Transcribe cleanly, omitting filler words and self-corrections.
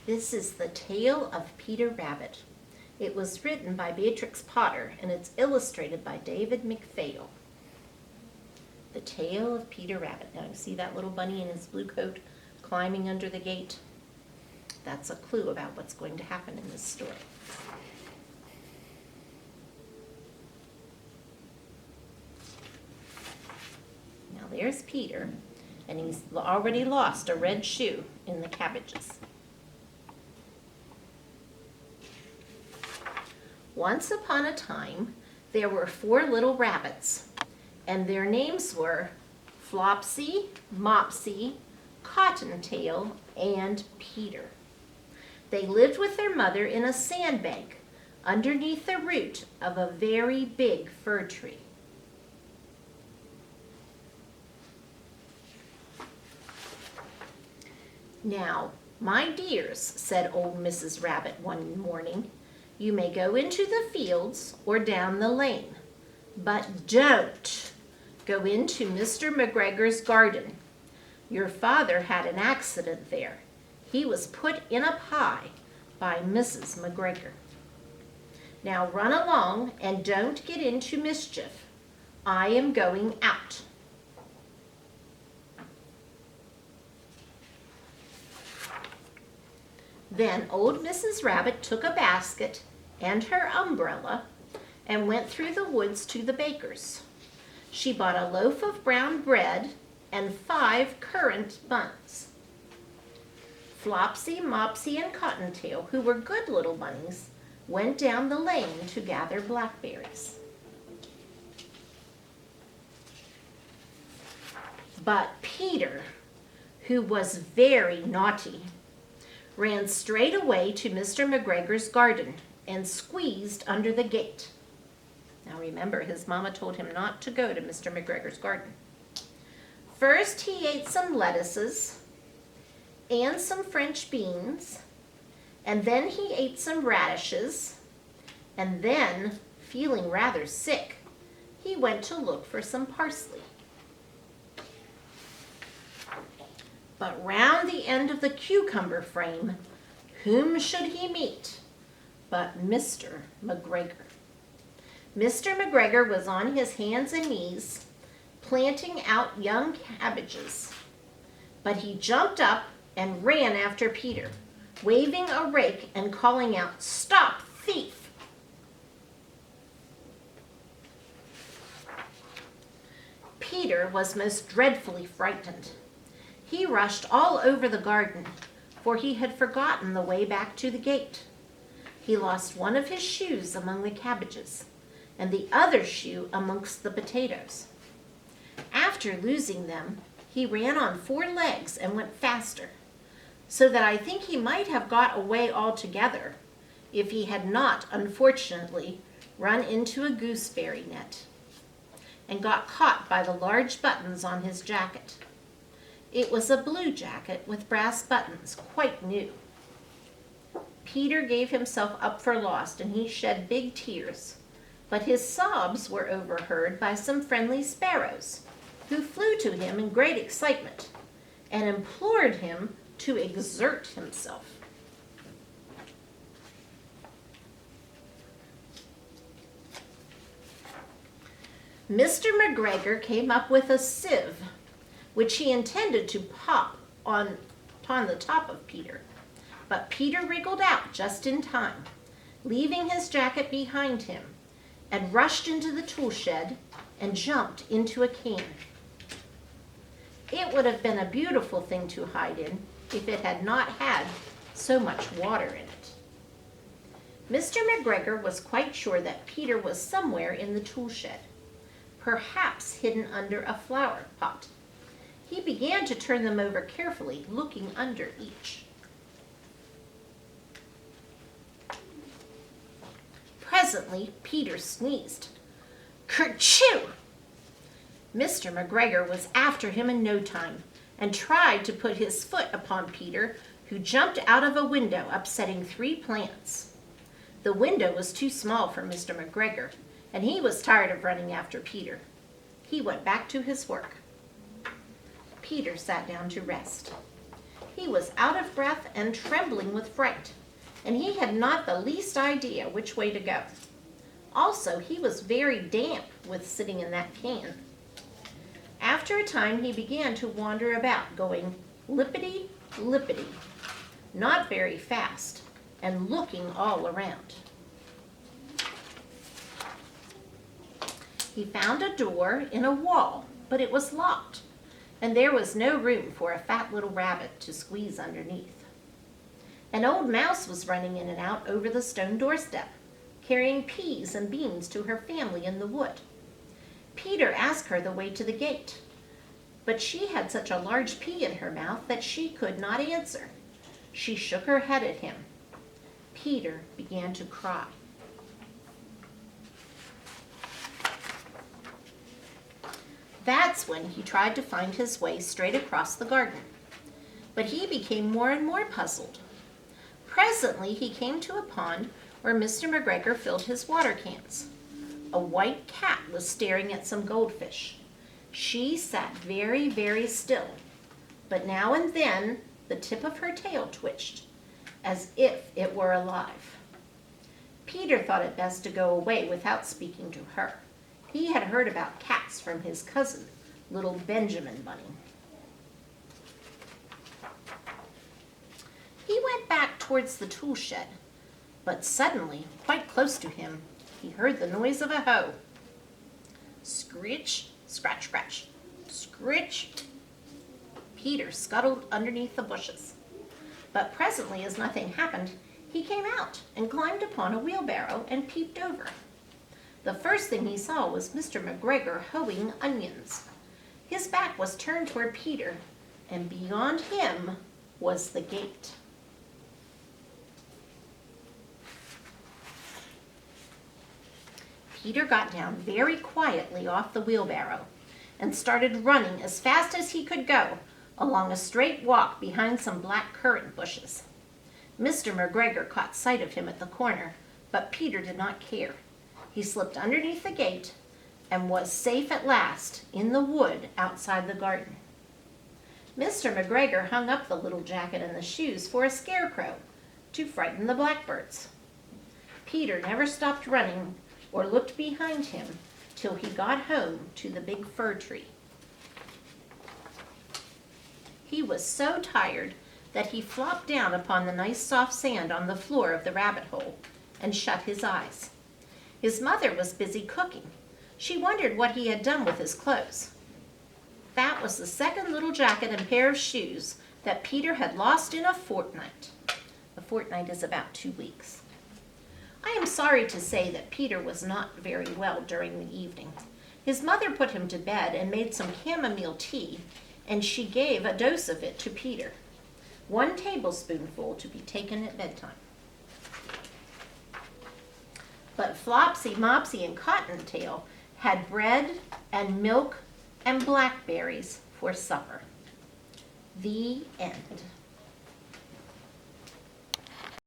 This is The Tale of Peter Rabbit. It was written by Beatrix Potter and it's illustrated by David McPhail. The Tale of Peter Rabbit. Now you see that little bunny in his blue coat climbing under the gate? That's a clue about what's going to happen in this story. Now there's Peter, and he's already lost a red shoe in the cabbages. Once upon a time, there were 4 little rabbits, and their names were Flopsy, Mopsy, Cottontail, and Peter. They lived with their mother in a sandbank underneath the root of a very big fir tree. "Now, my dears," said old Mrs. Rabbit one morning, "you may go into the fields or down the lane, but don't go into Mr. McGregor's garden. Your father had an accident there. He was put in a pie by Mrs. McGregor. Now run along and don't get into mischief. I am going out." Then old Mrs. Rabbit took a basket and her umbrella and went through the woods to the baker's. She bought a loaf of brown bread and 5 currant buns. Flopsy, Mopsy, and Cottontail, who were good little bunnies, went down the lane to gather blackberries. But Peter, who was very naughty, ran straight away to Mr. McGregor's garden and squeezed under the gate. Now remember, his mama told him not to go to Mr. McGregor's garden. First he ate some lettuces and some French beans, and then he ate some radishes, and then, feeling rather sick, he went to look for some parsley. But round the end of the cucumber frame, whom should he meet but Mr. McGregor? Mr. McGregor was on his hands and knees, planting out young cabbages. But he jumped up and ran after Peter, waving a rake and calling out, "Stop, thief!" Peter was most dreadfully frightened. He rushed all over the garden, for he had forgotten the way back to the gate. He lost one of his shoes among the cabbages, and the other shoe amongst the potatoes. After losing them, he ran on 4 legs and went faster, so that I think he might have got away altogether if he had not, unfortunately, run into a gooseberry net and got caught by the large buttons on his jacket. It was a blue jacket with brass buttons, quite new. Peter gave himself up for lost, and he shed big tears, but his sobs were overheard by some friendly sparrows, who flew to him in great excitement and implored him to exert himself. Mr. McGregor came up with a sieve, which he intended to pop on the top of Peter. But Peter wriggled out just in time, leaving his jacket behind him, and rushed into the tool shed and jumped into a can. It would have been a beautiful thing to hide in if it had not had so much water in it. Mr. McGregor was quite sure that Peter was somewhere in the tool shed, perhaps hidden under a flower pot. He began to turn them over carefully, looking under each. Presently, Peter sneezed. Kerchoo! Mr. McGregor was after him in no time and tried to put his foot upon Peter, who jumped out of a window, upsetting 3 plants. The window was too small for Mr. McGregor, and he was tired of running after Peter. He went back to his work. Peter sat down to rest. He was out of breath and trembling with fright, and he had not the least idea which way to go. Also, he was very damp with sitting in that can. After a time, he began to wander about, going lippity, lippity, not very fast, and looking all around. He found a door in a wall, but it was locked, and there was no room for a fat little rabbit to squeeze underneath. An old mouse was running in and out over the stone doorstep, carrying peas and beans to her family in the wood. Peter asked her the way to the gate, but she had such a large pea in her mouth that she could not answer. She shook her head at him. Peter began to cry. That's when he tried to find his way straight across the garden, but he became more and more puzzled. Presently he came to a pond where Mr. McGregor filled his water cans. A white cat was staring at some goldfish. She sat very, very still, but now and then the tip of her tail twitched, as if it were alive. Peter thought it best to go away without speaking to her. He had heard about cats from his cousin, little Benjamin Bunny. He went back towards the tool shed, but suddenly, quite close to him, he heard the noise of a hoe. Scritch, scratch, scratch, scritch. Peter scuttled underneath the bushes. But presently, as nothing happened, he came out and climbed upon a wheelbarrow and peeped over. The first thing he saw was Mr. McGregor hoeing onions. His back was turned toward Peter, and beyond him was the gate. Peter got down very quietly off the wheelbarrow and started running as fast as he could go along a straight walk behind some black currant bushes. Mr. McGregor caught sight of him at the corner, but Peter did not care. He slipped underneath the gate and was safe at last in the wood outside the garden. Mr. McGregor hung up the little jacket and the shoes for a scarecrow to frighten the blackbirds. Peter never stopped running or looked behind him till he got home to the big fir tree. He was so tired that he flopped down upon the nice soft sand on the floor of the rabbit hole and shut his eyes. His mother was busy cooking. She wondered what he had done with his clothes. That was the second little jacket and pair of shoes that Peter had lost in a fortnight. A fortnight is about 2 weeks. I am sorry to say that Peter was not very well during the evening. His mother put him to bed and made some chamomile tea, and she gave a dose of it to Peter. 1 tablespoonful to be taken at bedtime. But Flopsy, Mopsy, and Cottontail had bread and milk and blackberries for supper. The end.